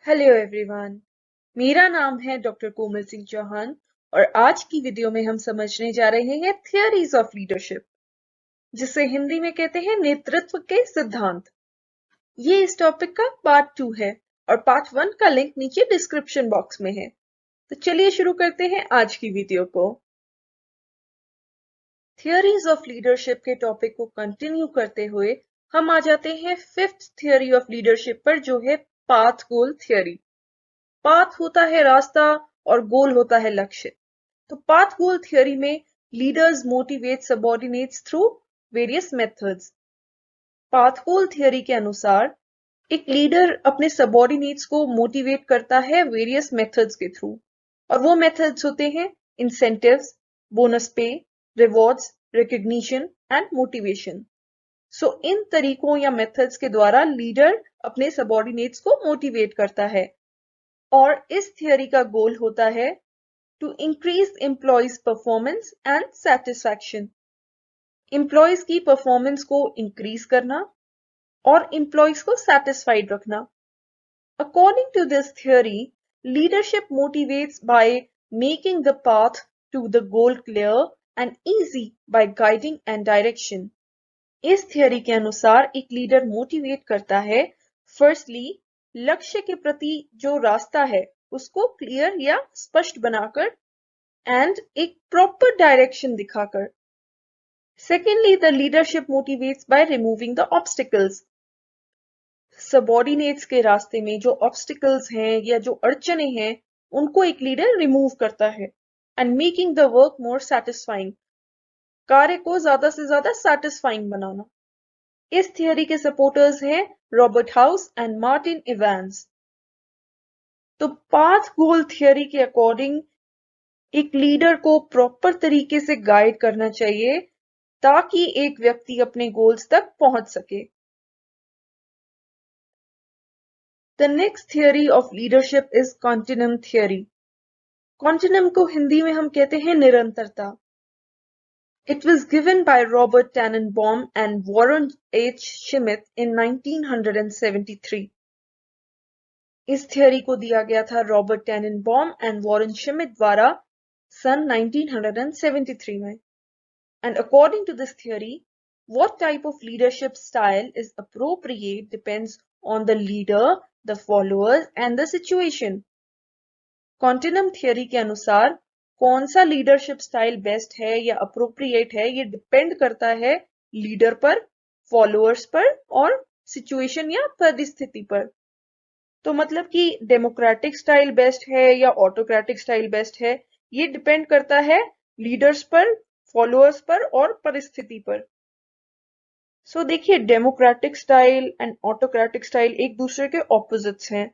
Hello everyone. मेरा नाम है डॉक्टर कोमल सिंह चौहान और आज की वीडियो में हम समझने जा रहे हैं थियरीज ऑफ लीडरशिप, जिसे हिंदी में कहते हैं नेतृत्व के सिद्धांत। ये इस टॉपिक का पार्ट 2 है और पार्ट 1 का लिंक नीचे डिस्क्रिप्शन बॉक्स में है। तो चलिए शुरू करते हैं आज की वीडियो को। थियरीज ऑफ लीडरशिप के टॉपिक को कंटिन्यू करते हुए हम आ जाते हैं फिफ्थ थियरी ऑफ लीडरशिप पर, जो है पाथ गोल थियरी। पाथ होता है रास्ता और गोल होता है लक्ष्य। तो पाथ गोल थियरी में leaders motivate subordinates through various methods. Path गोल थियरी के अनुसार एक लीडर अपने सबऑर्डिनेट्स को मोटिवेट करता है वेरियस मेथड्स के थ्रू, और वो मेथड्स होते हैं इंसेंटिव्स, बोनस पे, रिवॉर्ड्स, रिकग्निशन एंड मोटिवेशन। सो इन तरीकों या मेथड्स के द्वारा लीडर अपने सबऑर्डिनेट्स को मोटिवेट करता है, और इस थियरी का गोल होता है to increase employees performance and satisfaction. Employees की परफॉर्मेंस को इंक्रीज करना और एम्प्लॉयज को सेटिस्फाइड रखना। According to this theory, leadership motivates by making the path to the goal clear and easy by guiding and direction. इस theory के अनुसार एक लीडर मोटिवेट करता है फर्स्टली लक्ष्य के प्रति जो रास्ता है उसको क्लियर या स्पष्ट बनाकर एंड एक प्रॉपर डायरेक्शन दिखाकर। Secondly, the leadership motivates by removing the obstacles. Subordinates के रास्ते में जो ऑब्स्टिकल्स हैं या जो अड़चने हैं उनको एक लीडर रिमूव करता है and making the work more satisfying. कार्य को ज्यादा से ज्यादा सेटिस्फाइंग बनाना। इस थियरी के सपोर्टर्स हैं Robert house and Martin Evans. तो पाथ गोल थियरी के अकॉर्डिंग एक लीडर को प्रॉपर तरीके से गाइड करना चाहिए ताकि एक व्यक्ति अपने गोल्स तक पहुंच सके। The next theory of leadership is continuum theory. Continuum को हिंदी में हम कहते हैं निरंतरता। It was given by Robert Tannenbaum and Warren H. Schmidt in 1973. इस थियरी को दिया गया था रॉबर्ट टेननबॉम एंड वॉरेन शिमिट द्वारा सन 1973 में। And according to this theory, what type of leadership style is appropriate depends on the leader, the followers and the situation. Continuum theory के अनुसार कौन सा लीडरशिप स्टाइल बेस्ट है या अप्रोप्रिएट है, ये डिपेंड करता है लीडर पर, फॉलोअर्स पर और सिचुएशन या परिस्थिति पर। तो मतलब कि डेमोक्रेटिक स्टाइल बेस्ट है या ऑटोक्रेटिक स्टाइल बेस्ट है, ये डिपेंड करता है लीडर्स पर, फॉलोअर्स पर और परिस्थिति पर। सो देखिए, democratic style and autocratic style एक दूसरे के ऑपोजिट्स हैं।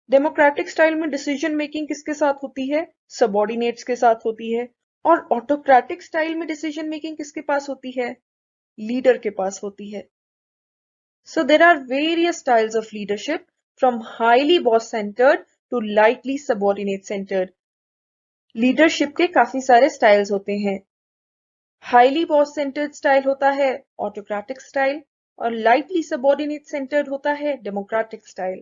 डेमोक्रेटिक स्टाइल में डिसीजन मेकिंग किसके साथ होती है? सबऑर्डिनेट्स के साथ होती है। और ऑटोक्रेटिक स्टाइल में डिसीजन मेकिंग किसके पास होती है? लीडर के पास होती है। So there are various styles of leadership from highly boss centred to lightly subordinate centred. Leadership के काफी सारे स्टाइल्स होते हैं। हाईली बॉस सेंटर्ड स्टाइल होता है ऑटोक्रेटिक स्टाइल और लाइटली सबऑर्डिनेट सेंटर्ड होता है democratic style.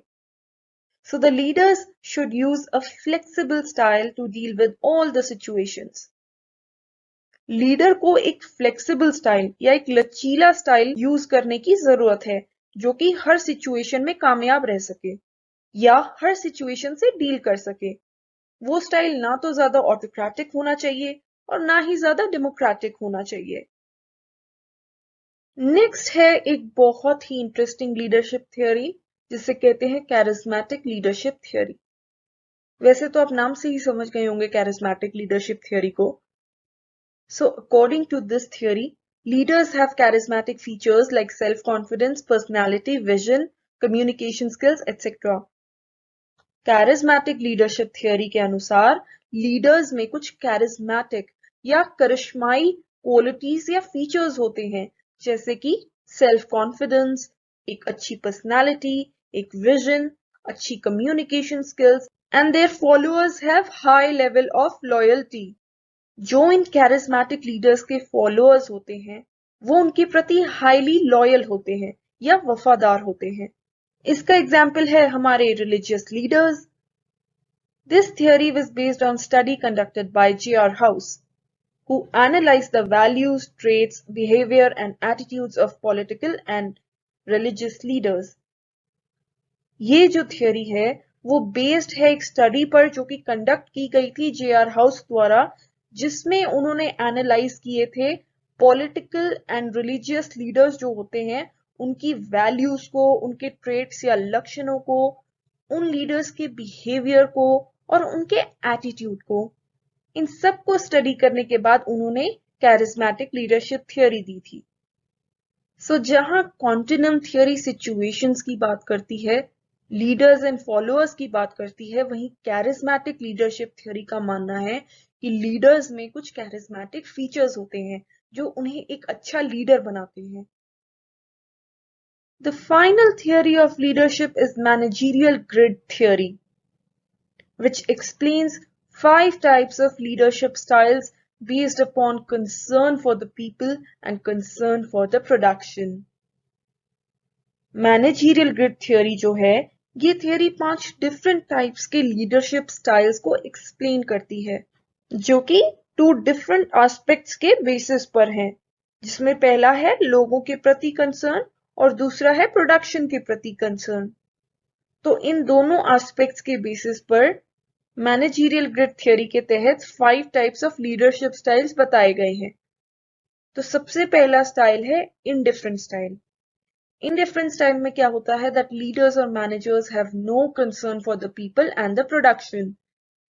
So the leaders should use a flexible style to deal with all the situations. Leader को एक फ्लेक्सिबल स्टाइल या एक लचीला स्टाइल यूज करने की जरूरत है जो कि हर सिचुएशन में कामयाब रह सके या हर सिचुएशन से डील कर सके। वो स्टाइल ना तो ज्यादा ऑटोक्रेटिक होना चाहिए और ना ही ज्यादा डेमोक्रेटिक होना चाहिए। नेक्स्ट है एक बहुत ही इंटरेस्टिंग लीडरशिप थ्योरी जिसे कहते हैं कैरिज्मेटिक लीडरशिप थ्योरी। वैसे तो आप नाम से ही समझ गए होंगे कैरिज्मेटिक लीडरशिप थ्योरी को। So according to this theory, leaders have charismatic features like self confidence, personality, vision, communication skills etcetera. Charismatic leadership theory के अनुसार लीडर्स में कुछ कैरिज्मेटिक या करिश्माई क्वालिटीज या फीचर्स होते हैं, जैसे कि सेल्फ कॉन्फिडेंस, एक अच्छी पर्सनालिटी, एक विजन, अच्छी communication skills and their followers have high level of loyalty. जो इन कैरिज्मेटिक लीडर्स के फॉलोअर्स होते हैं वो उनके प्रति हाईली लॉयल होते हैं या वफादार होते हैं। इसका एग्जाम्पल है हमारे religious leaders. This theory was based on study conducted by J.R. House, who analyzed the values, traits, behavior and attitudes of political and religious leaders. ये जो थियोरी है वो बेस्ड है एक स्टडी पर जो कि कंडक्ट की गई थी जे.आर. हाउस द्वारा, जिसमें उन्होंने एनालाइज किए थे पॉलिटिकल एंड रिलीजियस लीडर्स जो होते हैं उनकी वैल्यूज को, उनके ट्रेट्स या लक्षणों को, उन लीडर्स के बिहेवियर को और उनके एटीट्यूड को. इन सब को स्टडी करने के बाद उन्होंने कैरिज्मेटिक लीडरशिप थियोरी दी थी. सो जहां कॉन्टिनम थियोरी सिचुएशंस की बात करती है, लीडर्स एंड फॉलोअर्स की बात करती है, वहीं कैरिज्मेटिक लीडरशिप थ्योरी का मानना है कि लीडर्स में कुछ कैरिज्मेटिक फीचर्स होते हैं जो उन्हें एक अच्छा लीडर बनाते हैं. The final theory of leadership is managerial grid theory, which explains 5 types of leadership styles based upon concern for the people and concern for the production. Managerial grid theory जो है ये थियोरी 5 डिफरेंट टाइप्स के leadership styles को explain करती है जो कि 2 different aspects के बेसिस पर हैं, जिसमें पहला है लोगों के प्रति कंसर्न और दूसरा है प्रोडक्शन के प्रति कंसर्न. तो इन दोनों एस्पेक्ट्स के बेसिस पर मैनेजरियल ग्रिड थ्योरी के तहत 5 टाइप्स ऑफ लीडरशिप स्टाइल्स बताए गए हैं. तो सबसे पहला स्टाइल है इनडिफरेंट स्टाइल. Indifferent style में क्या होता है that leaders or managers have no concern for the people and the production.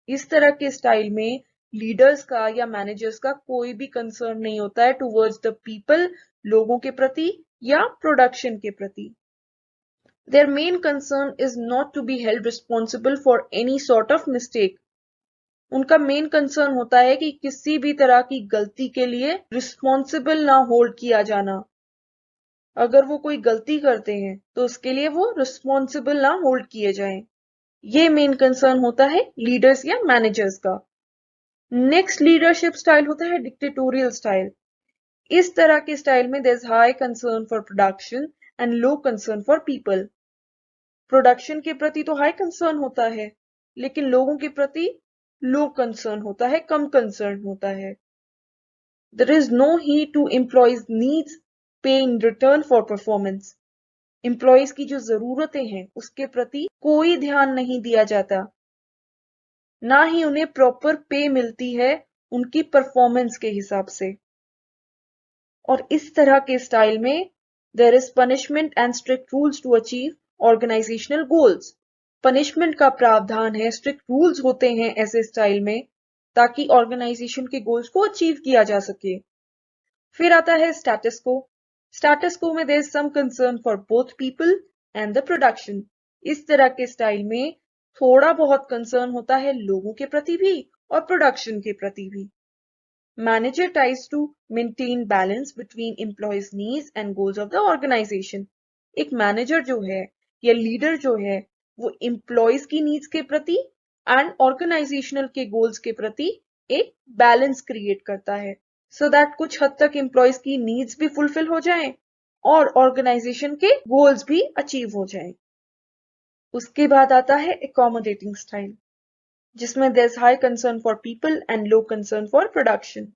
इस तरह के स्टाइल में लीडर्स का या मैनेजर्स का कोई भी कंसर्न नहीं होता है टुवर्ड्स द पीपल, लोगों के प्रति या प्रोडक्शन के प्रति. Their main concern is not to be held responsible for any sort of mistake. उनका मेन कंसर्न होता है कि किसी भी तरह की गलती के लिए रिस्पॉन्सिबल ना होल्ड किया जाना. अगर वो कोई गलती करते हैं तो उसके लिए वो रिस्पॉन्सिबल ना होल्ड किए जाएं. ये मेन कंसर्न होता है लीडर्स या मैनेजर्स का. नेक्स्ट लीडरशिप स्टाइल होता है डिक्टेटोरियल स्टाइल. इस तरह के स्टाइल में there is high concern for production and low concern for people. Production के प्रति तो हाई कंसर्न होता है लेकिन लोगों के प्रति लो कंसर्न होता है, कम कंसर्न होता है. There is no heed to employees needs pay in return for performance. Employees की जो जरूरतें हैं उसके प्रति कोई ध्यान नहीं दिया जाता, ना ही उन्हें प्रॉपर पे मिलती है उनकी परफॉर्मेंस के हिसाब से. और इस तरह के स्टाइल में there is punishment and strict rules to achieve organisational goals. Punishment का प्रावधान है, स्ट्रिक्ट रूल्स होते हैं ऐसे स्टाइल में ताकि ऑर्गेनाइजेशन के गोल्स को अचीव किया जा सके. फिर आता है स्टेटस को. स्टेटस को में there is some concern for both people and the production. इस तरह के स्टाइल में थोड़ा बहुत कंसर्न होता है लोगों के प्रति भी और प्रोडक्शन के प्रति भी. Manager tries to maintain balance between employees needs and goals of the organisation. एक मैनेजर जो है या लीडर जो है वो एम्प्लॉयज की नीड्स के प्रति एंड ऑर्गेनाइजेशनल के गोल्स के प्रति एक बैलेंस क्रिएट करता है so that कुछ हद तक एम्प्लॉयज की नीड्स भी फुलफिल हो जाएं और ऑर्गेनाइजेशन के गोल्स भी अचीव हो जाएं. उसके बाद आता है accommodating स्टाइल, जिसमें there is high concern for people and low concern for production.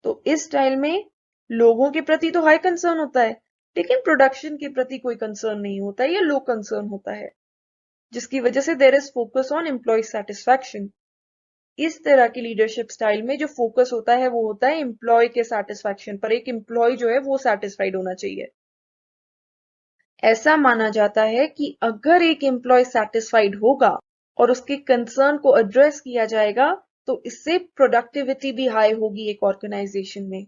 तो इस स्टाइल में लोगों के प्रति तो हाई कंसर्न होता है लेकिन प्रोडक्शन के प्रति कोई कंसर्न नहीं होता है या लो कंसर्न होता है, जिसकी वजह से there is focus on employee satisfaction. इस तरह की लीडरशिप स्टाइल में जो फोकस होता है वो होता है एम्प्लॉय के सेटिस्फैक्शन पर. एक एम्प्लॉय जो है वो सेटिस्फाइड होना चाहिए. ऐसा माना जाता है कि अगर एक एम्प्लॉय सेटिस्फाइड होगा और उसके कंसर्न को एड्रेस किया जाएगा तो इससे प्रोडक्टिविटी भी हाई होगी एक ऑर्गेनाइजेशन में.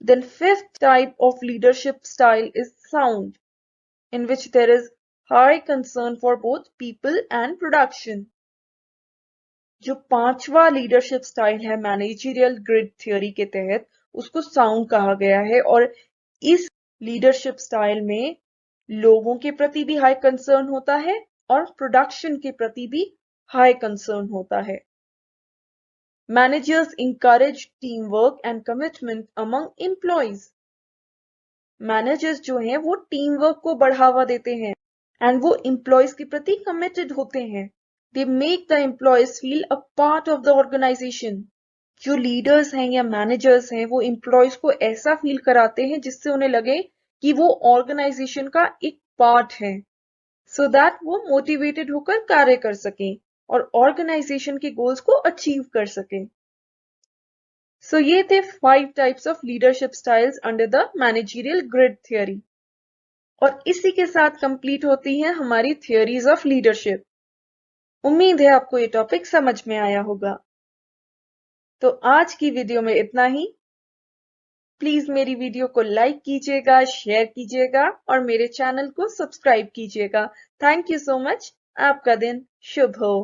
Then fifth type of leadership style is sound, in which there is high concern for both people and production. जो पांचवा लीडरशिप स्टाइल है मैनेजरियल ग्रिड थ्योरी के तहत उसको साउंड कहा गया है और इस लीडरशिप स्टाइल में लोगों के प्रति भी हाई कंसर्न होता है और प्रोडक्शन के प्रति भी हाई कंसर्न होता है. Managers encourage teamwork and commitment among employees. Managers जो हैं वो टीम वर्क को बढ़ावा देते हैं एंड वो एम्प्लॉयज के प्रति कमिटेड होते हैं। They make the employees feel a part of the organisation. जो लीडर्स हैं या मैनेजर्स हैं वो एम्प्लॉयज को ऐसा फील कराते हैं जिससे उन्हें लगे कि वो ऑर्गेनाइजेशन का एक पार्ट है, सो दैट वो मोटिवेटेड होकर कार्य कर सकें और ऑर्गेनाइजेशन के गोल्स को अचीव कर सकें। सो ये थे 5 types of leadership styles under the managerial grid theory. और इसी के साथ कंप्लीट होती है हमारी थियरीज ऑफ लीडरशिप। उम्मीद है आपको ये टॉपिक समझ में आया होगा। तो आज की वीडियो में इतना ही। प्लीज मेरी वीडियो को लाइक कीजिएगा, शेयर कीजिएगा और मेरे चैनल को सब्सक्राइब कीजिएगा। Thank you so much. आपका दिन शुभ हो।